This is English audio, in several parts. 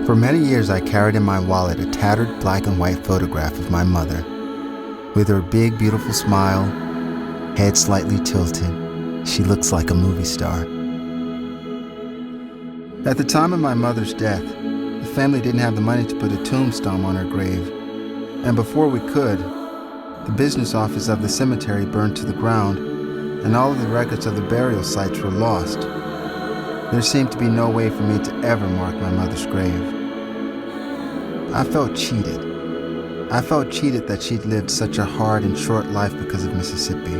For many years, I carried in my wallet a tattered black and white photograph of my mother. With her big, beautiful smile, head slightly tilted, she looks like a movie star. At the time of my mother's death, the family didn't have the money to put a tombstone on her grave, and before we could, the business office of the cemetery burned to the ground, and all of the records of the burial sites were lost. There seemed to be no way for me to ever mark my mother's grave. I felt cheated. I felt cheated that she'd lived such a hard and short life because of Mississippi.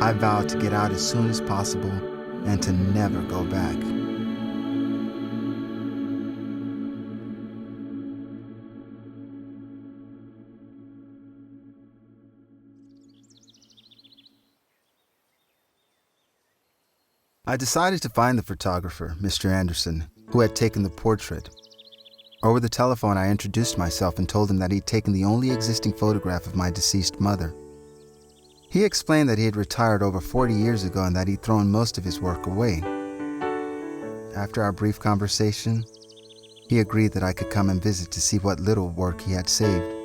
I vowed to get out as soon as possible and to never go back. I decided to find the photographer, Mr. Anderson, who had taken the portrait. Over the telephone, I introduced myself and told him that he'd taken the only existing photograph of my deceased mother. He explained that he had retired over 40 years ago and that he'd thrown most of his work away. After our brief conversation, he agreed that I could come and visit to see what little work he had saved.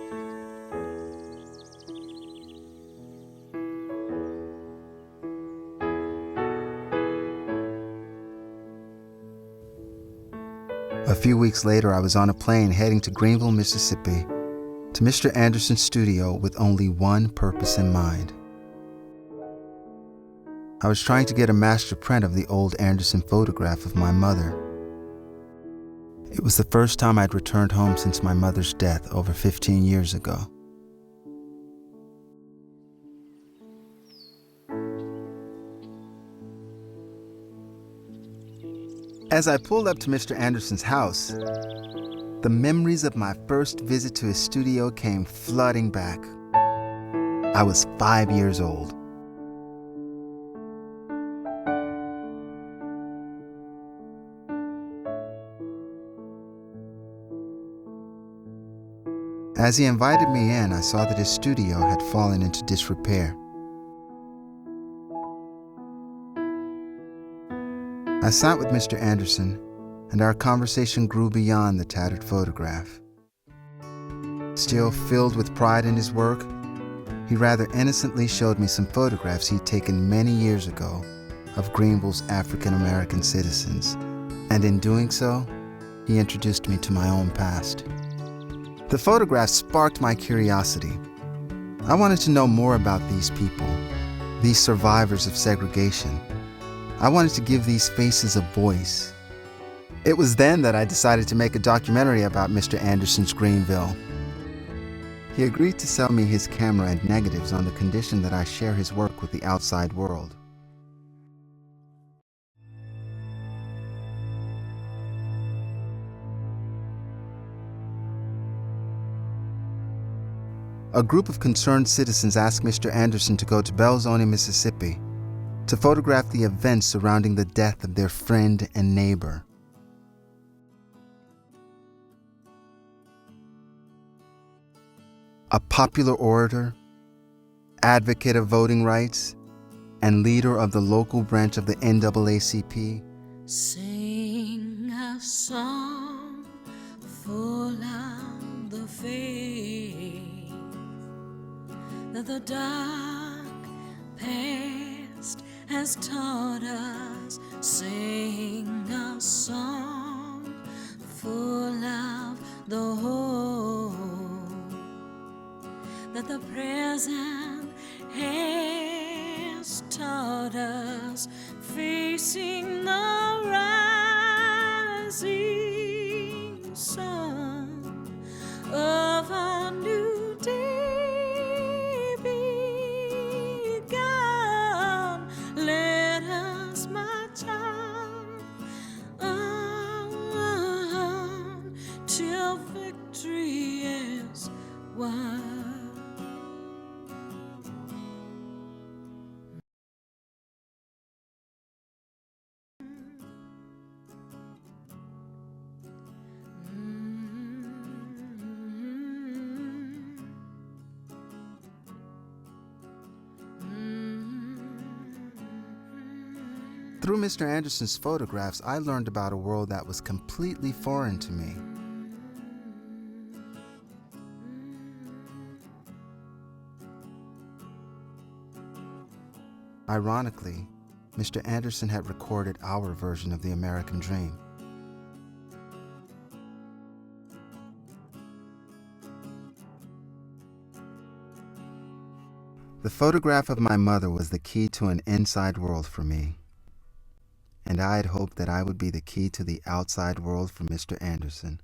A few weeks later, I was on a plane heading to Greenville, Mississippi, to Mr. Anderson's studio with only one purpose in mind. I was trying to get a master print of the old Anderson photograph of my mother. It was the first time I'd returned home since my mother's death over 15 years ago. As I pulled up to Mr. Anderson's house, the memories of my first visit to his studio came flooding back. I was 5 years old. As he invited me in, I saw that his studio had fallen into disrepair. I sat with Mr. Anderson, and our conversation grew beyond the tattered photograph. Still filled with pride in his work, he rather innocently showed me some photographs he'd taken many years ago of Greenville's African American citizens, and in doing so, he introduced me to my own past. The photographs sparked my curiosity. I wanted to know more about these people, these survivors of segregation. I wanted to give these faces a voice. It was then that I decided to make a documentary about Mr. Anderson's Greenville. He agreed to sell me his camera and negatives on the condition that I share his work with the outside world. A group of concerned citizens asked Mr. Anderson to go to Belzoni, Mississippi, to photograph the events surrounding the death of their friend and neighbor. A popular orator, advocate of voting rights, and leader of the local branch of the NAACP, sing a song full of the faith that the dark past has taught us. Sing a song full of the hope that the present has taught us, facing the rising sun of a new day begun. Let us march on till victory is won. Through Mr. Anderson's photographs, I learned about a world that was completely foreign to me. Ironically, Mr. Anderson had recorded our version of the American dream. The photograph of my mother was the key to an inside world for me, and I had hoped that I would be the key to the outside world for Mr. Anderson.